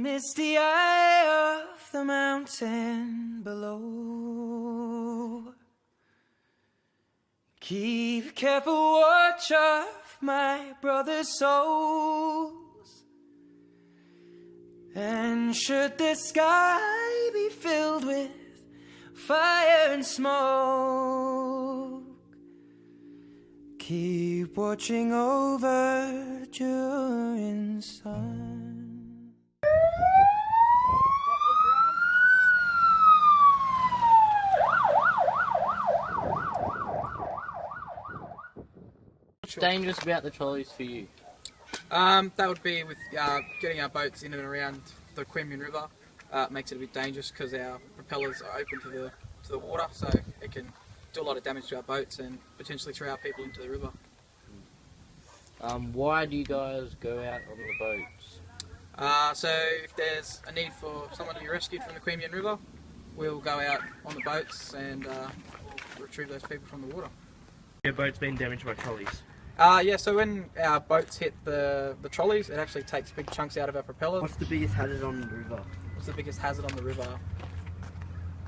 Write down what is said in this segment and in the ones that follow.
misty eye of the mountain below. Keep careful watch of my brother's souls. And should the sky be filled with fire and smoke, keep watching over during sun. What's dangerous about the trolleys for you? That would be with getting our boats in and around the Queanbeyan River. It makes it a bit dangerous because our propellers are open to the water, so it can do a lot of damage to our boats and potentially throw our people into the river. Why do you guys go out on the boats? So if there's a need for someone to be rescued from the Queanbeyan River, we'll go out on the boats and retrieve those people from the water. Your boat's been damaged by trolleys? Yeah, so when our boats hit the trolleys, it actually takes big chunks out of our propellers. What's the biggest hazard on the river? What's the biggest hazard on the river?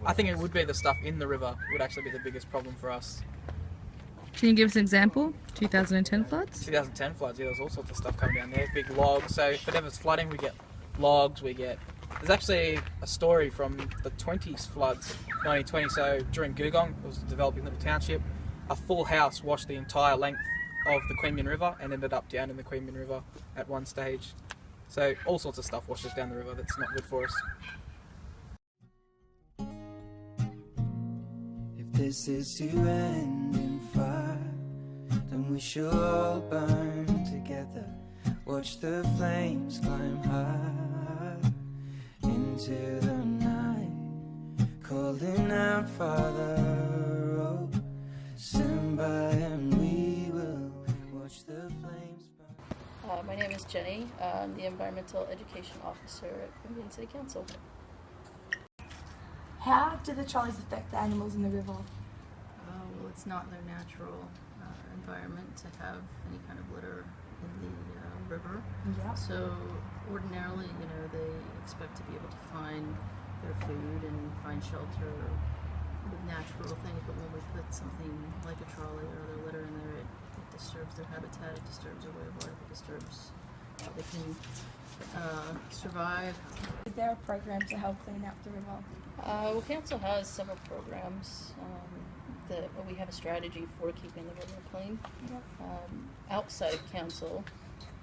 I think it would be the stuff in the river would actually be the biggest problem for us. Can you give us an example? 2010 floods? 2010 floods, yeah, there's all sorts of stuff coming down there, big logs. So if it ever's flooding, we get logs, there's actually a story from the 20s floods, 1920, so during Gugong, it was a developing little township, a full house washed the entire length of the Queanbeyan River and ended up down in the Queanbeyan River at one stage. So all sorts of stuff washes down the river that's not good for us. If this is to end in fire, then we shall all burn together. Watch the flames climb high into the night, calling out, Father, oh, stand by and we will watch the flames burn. My name is Jenny. I'm the Environmental Education Officer at Queanbeyan City Council. How do the trolleys affect the animals in the river? Well, it's not their natural environment to have any kind of litter in the river. Yeah. So ordinarily, they expect to be able to find their food and find shelter with natural things, but when we put something like a trolley or other litter in there, it disturbs their habitat, it disturbs their way of life, it disturbs how they can survive. Is there a program to help clean up the river? Well, Council has several programs. We have a strategy for keeping the river clean. Yep. Outside of Council,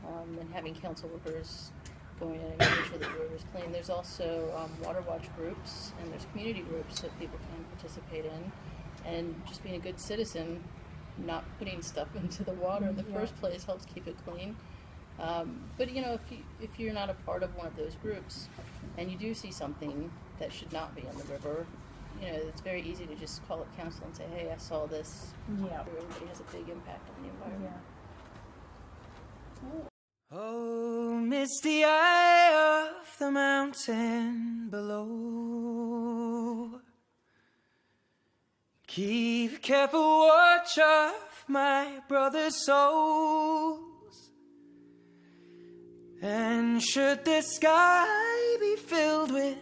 and having council workers going in and making sure that the river is clean. There's also water watch groups and there's community groups that people can participate in. And just being a good citizen, not putting stuff into the water in the first place helps keep it clean. But if you're not a part of one of those groups and you do see something that should not be in the river, it's very easy to just call up council and say, hey, I saw this. Yeah. Everybody has a big impact on the environment. Yeah. Oh, misty eye of the mountain below. Keep careful watch of my brother's souls. And should the sky be filled with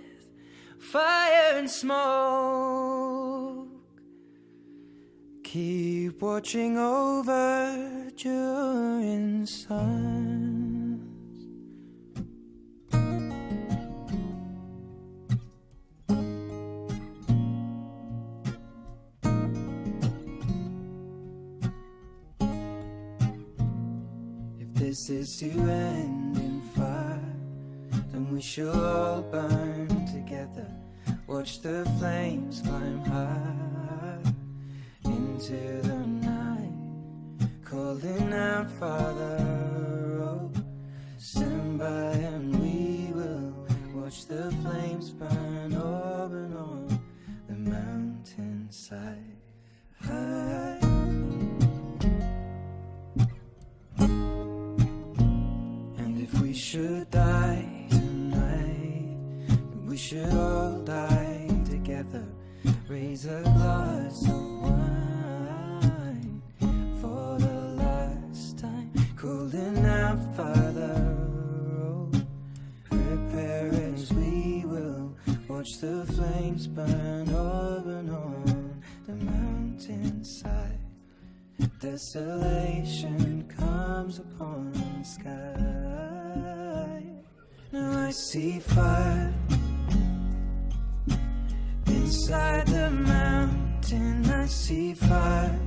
fire and smoke, keep watching over during suns. If this is to end in fire, then we shall all burn together. Watch the flames climb high into the night, calling out, Father, oh, stand by and we will watch the flames burn over and on the mountainside. High. And if we should die tonight, we should all die together. Raise a glass of wine for the last time, calling out, Father, oh, prepare it. watch the flames burn open on the mountainside. Desolation comes upon the sky. Now I see fire inside the mountain. I see fire